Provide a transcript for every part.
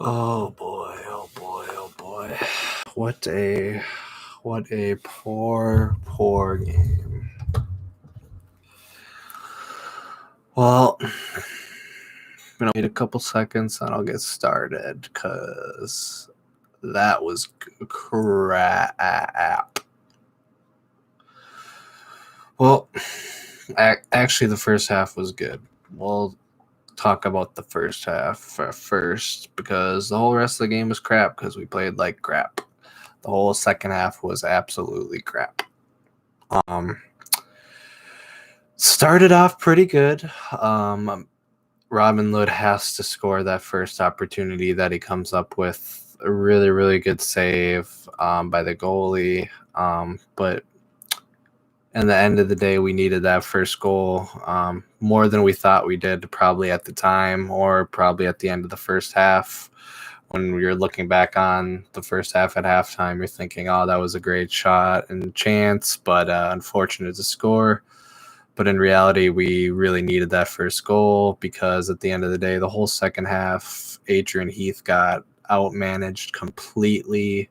Oh boy, oh boy, oh boy. What a poor game. Well, I'm gonna wait a couple seconds and I'll get started because that was crap. Well, actually, the first half was good. We'll talk about the first half first because the whole rest of the game was crap because we played like crap. The whole second half was absolutely crap. Started off pretty good. Robin Lod has to score that first opportunity that he comes up with. A really, really good save by the goalie. But in the end of the day, we needed that first goal more than we thought we did, probably at the time or probably at the end of the first half. When you're looking back on the first half at halftime, you're thinking, oh, that was a great shot and chance, but unfortunate to score. But in reality, we really needed that first goal because at the end of the day, the whole second half, Adrian Heath got outmanaged completely.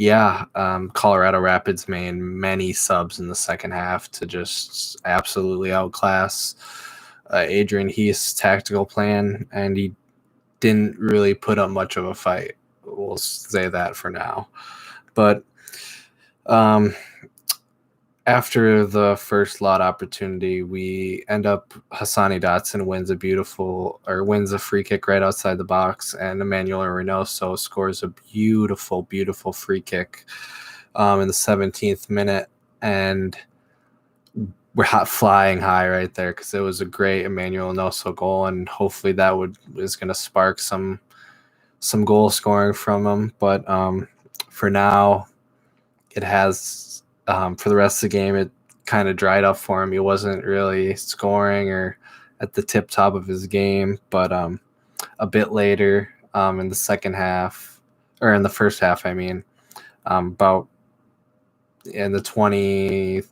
Colorado Rapids made many subs in the second half to just absolutely outclass Adrian Heath's tactical plan, and he didn't really put up much of a fight. We'll say that for now. But after the first lot opportunity, we end up Hassani Dotson wins a free kick right outside the box, and Emmanuel Reynoso scores a beautiful, beautiful free kick in the 17th minute, and we're flying high right there because it was a great Emmanuel Reynoso goal, and hopefully that is going to spark some goal scoring from him. But for now, it has. For the rest of the game, it kind of dried up for him. He wasn't really scoring or at the tip top of his game. But a bit later in the second half, or in the first half, I mean, about in the 20th,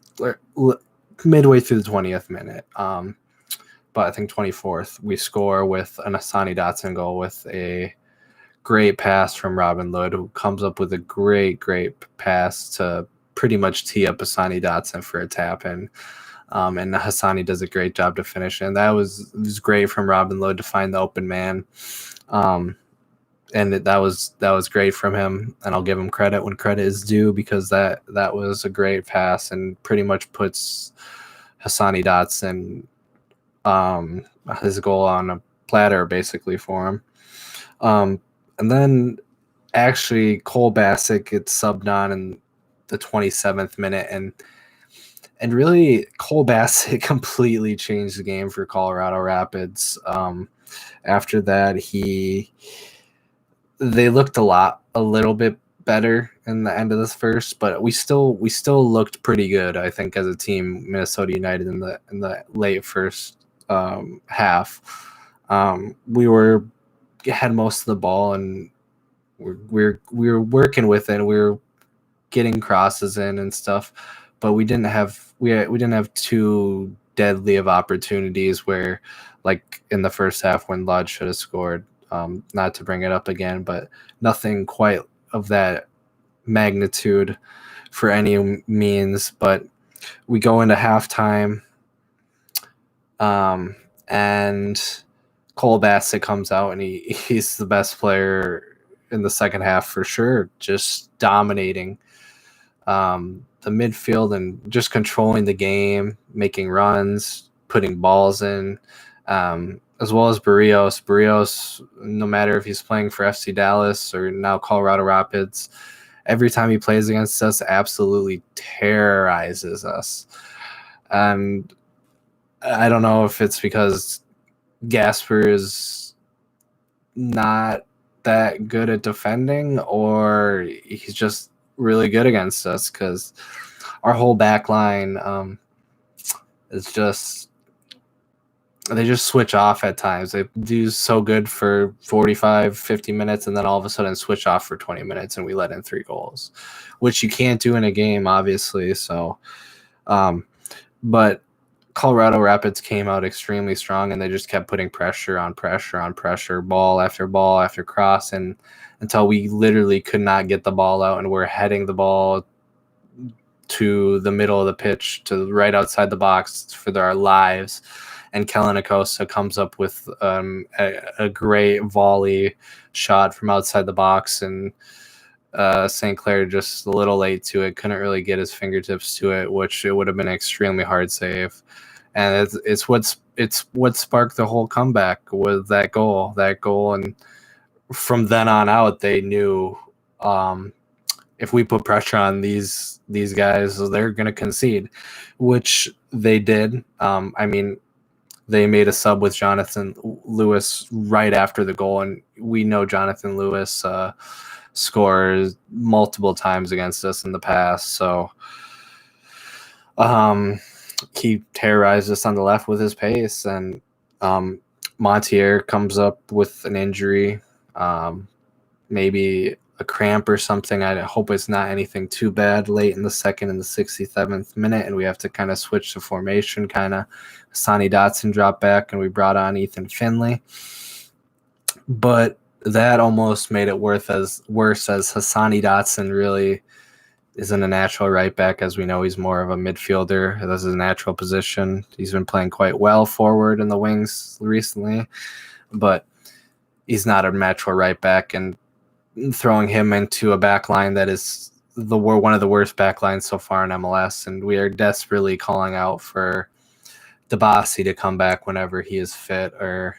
midway through the 20th minute, but I think 24th, we score with an Hassani Dotson goal with a great pass from Robin Lod, who comes up with a great pass to pretty much tee up Hassani Dotson for a tap in. And Hassani does a great job to finish. And it was great from Robin Lod to find the open man. And that was great from him. And I'll give him credit when credit is due because that was a great pass and pretty much puts Hassani Dotson his goal on a platter basically for him. And then actually Cole Bassett gets subbed on in the 27th minute, and really Cole Bassett completely changed the game for Colorado Rapids. After that, they looked a little bit better in the end of this first, but we still looked pretty good, I think, as a team. Minnesota United in the late first half, we had most of the ball and we were working with it. We were getting crosses in and stuff, but we didn't have too deadly of opportunities where, like in the first half when Lod should have scored. Not to bring it up again, but nothing quite of that magnitude for any means. But we go into halftime, and Cole Bassett comes out, and he's the best player in the second half for sure, just dominating the midfield and just controlling the game, making runs, putting balls in, as well as Barrios. Barrios, no matter if he's playing for FC Dallas or now Colorado Rapids, every time he plays against us, absolutely terrorizes us. And I don't know if it's because Gasper is not that good at defending or he's just really good against us, because our whole back line is just, they just switch off at times. They do so good for 45, 50 minutes, and then all of a sudden switch off for 20 minutes, and we let in 3 goals, which you can't do in a game, obviously. So, but Colorado Rapids came out extremely strong, and they just kept putting pressure on pressure on pressure, ball after cross, and until we literally could not get the ball out, and we're heading the ball to the middle of the pitch, to right outside the box for our lives. And Kellen Acosta comes up with a great volley shot from outside the box, and St. Clair just a little late to it, couldn't really get his fingertips to it, which it would have been an extremely hard save. And it's what sparked the whole comeback with that goal. And from then on out, they knew if we put pressure on these guys, they're going to concede, which they did. I mean, they made a sub with Jonathan Lewis right after the goal, and we know Jonathan Lewis scores multiple times against us in the past. So he terrorized us on the left with his pace, and Montier comes up with an injury, maybe a cramp or something. I hope it's not anything too bad late in the second and the 67th minute, and we have to kind of switch the formation, kind of Sonny Dotson dropped back, and we brought on Ethan Finley. But that almost made it worse as Hassani Dotson really isn't a natural right back. As we know, he's more of a midfielder. That's his natural position. He's been playing quite well forward in the wings recently, but he's not a natural right back, and throwing him into a back line that is one of the worst back lines so far in MLS, and we are desperately calling out for Dabasi to come back whenever he is fit, or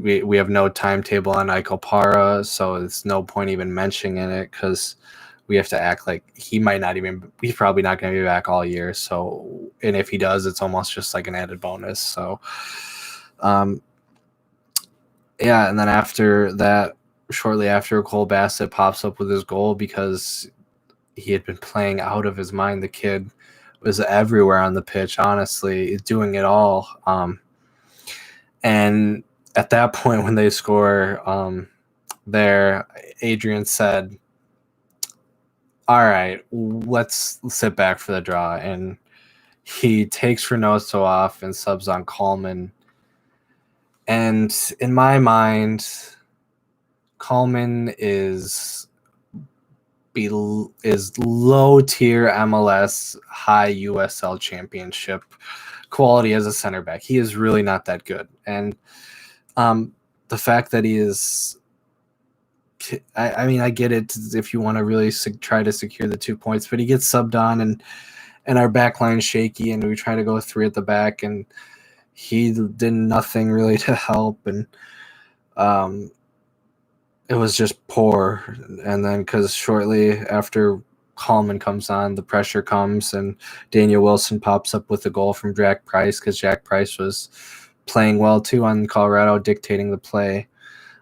we have no timetable on Ike Para, so it's no point even mentioning it, because we have to act like he's probably not going to be back all year. So, and if he does, it's almost just like an added bonus. So, yeah, and then after that, shortly after, Cole Bassett pops up with his goal because he had been playing out of his mind. The kid was everywhere on the pitch, honestly, doing it all. And at that point, when they score there, Adrian said, all right, let's sit back for the draw. And he takes Reynoso off and subs on Coleman. And in my mind, Coleman is low tier MLS, high USL championship quality as a center back. He is really not that good. And the fact that he is, I mean, I get it if you want to really try to secure the 2 points, but he gets subbed on, and our back line shaky, and we try to go 3 at the back, and he did nothing really to help, and it was just poor. And then because shortly after Coleman comes on, the pressure comes, and Daniel Wilson pops up with a goal from Jack Price, because Jack Price was playing well too on Colorado, dictating the play.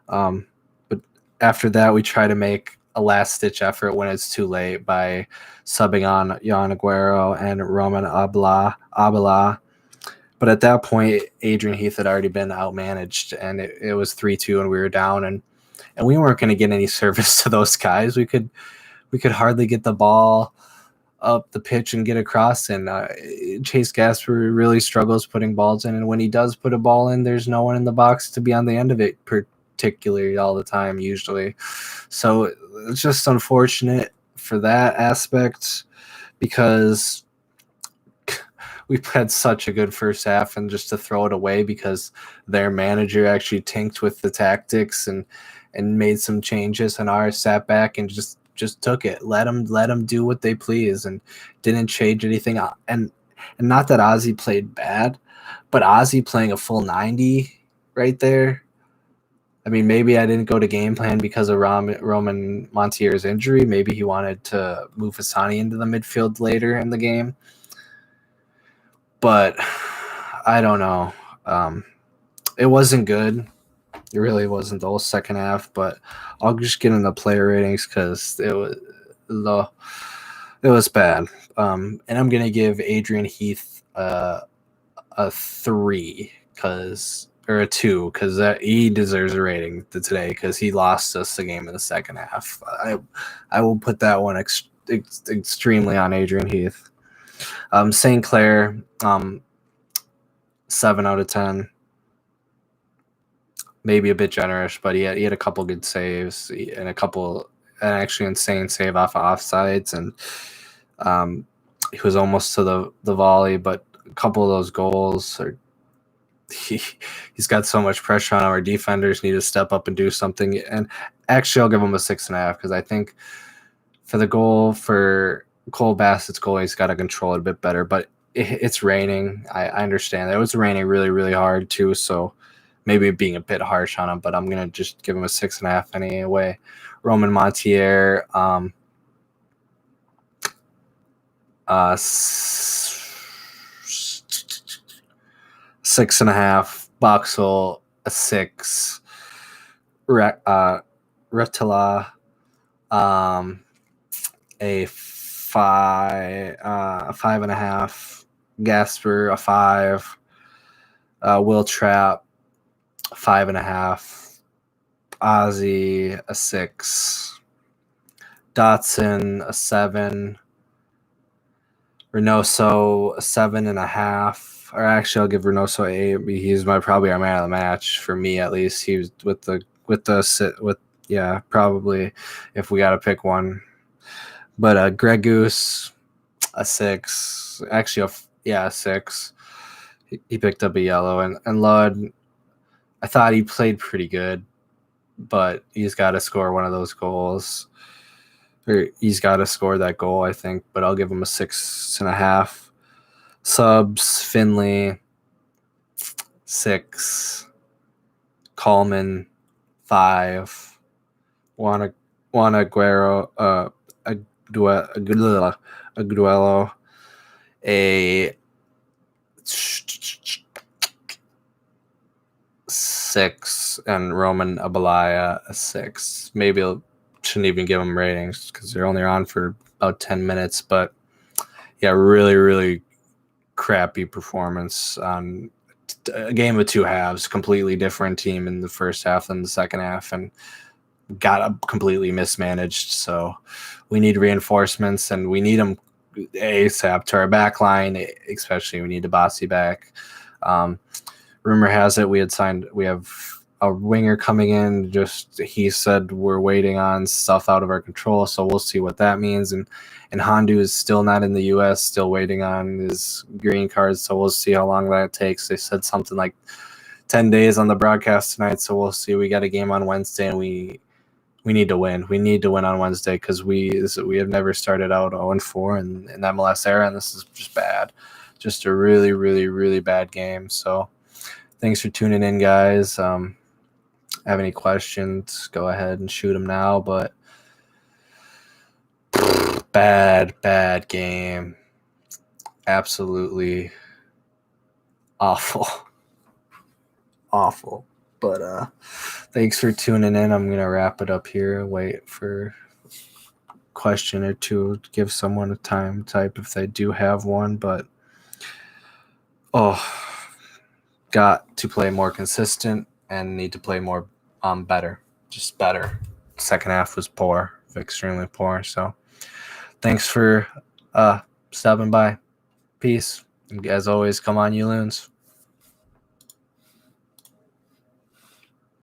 But after that, we try to make a last-ditch effort when it's too late by subbing on Jan Aguero and Roman Abela. But at that point, Adrian Heath had already been outmanaged, and it was 3-2, and we were down, and we weren't going to get any service to those guys. We could hardly get the ball up the pitch and get across, and Chase Gasper really struggles putting balls in, and when he does put a ball in, there's no one in the box to be on the end of it, particularly all the time usually. So it's just unfortunate for that aspect, because we had such a good first half, and just to throw it away because their manager actually tinked with the tactics and made some changes, and ours sat back and just took it. Let them do what they please, and didn't change anything. And not that Ozzy played bad, but Ozzy playing a full 90 right there. I mean, maybe I didn't go to game plan because of Roman Montier's injury. Maybe he wanted to move Hassani into the midfield later in the game. But I don't know. It wasn't good. It really wasn't the whole second half. But I'll just get into player ratings because it was bad. And I'm gonna give Adrian Heath a 3 or a 2 because he deserves a rating today because he lost us the game in the second half. I will put that one extremely on Adrian Heath. St. Clair, 7 out of 10. Maybe a bit generous, but he had a couple good saves and an actually insane save off of offsides, and he was almost to the volley, but a couple of those goals are he's got so much pressure on him. Our defenders need to step up and do something. And actually, I'll give him a 6.5 because I think for the goal for Cole Bassett's goal, he's got to control it a bit better. But it's raining. I understand that it was raining really, really hard too. So maybe being a bit harsh on him, but I'm gonna just give him a 6.5 anyway. Roman Montier, 6.5. Boxel, a 6. Retala, a 5.5. Gasper, a 5. Will Trapp, 5.5. Ozzy, a 6. Dotson, a 7. Reynoso, a 7.5. Or actually, I'll give Reynoso 8. He's probably our man of the match for me, at least. He was probably if we got to pick one. But Greg Goose, a 6. Actually, a 6. He picked up a yellow, and Ludd, I thought he played pretty good, but he's got to score one of those goals. Or he's got to score that goal, I think, but I'll give him a 6.5. Subs, Finley, 6. Coleman, 5. Juan Aguero, Aguero, a 6, and Roman Abalaya, a 6. Maybe I shouldn't even give them ratings because they're only on for about 10 minutes. But yeah, really, really crappy performance on a game of two halves. Completely different team in the first half than the second half, and got completely mismanaged. So we need reinforcements, and we need them ASAP to our back line, especially we need Dabasi back. Rumor has it we have a winger coming in. Just he said we're waiting on stuff out of our control, so we'll see what that means. And Hondu is still not in the U.S., still waiting on his green card, so we'll see how long that takes. They said something like 10 days on the broadcast tonight, so we'll see. We got a game on Wednesday, and we need to win. We need to win on Wednesday because we have never started out 0-4 in MLS era, and this is just bad. Just a really, really, really bad game. So thanks for tuning in, guys. Have any questions, go ahead and shoot them now. But bad game. Absolutely awful. But thanks for tuning in. I'm going to wrap it up here. Wait for a question or two to give someone a time type if they do have one. But, got to play more consistent and need to play more better. Just better. Second half was poor, extremely poor. So thanks for stopping by. Peace. As always, come on, you loons.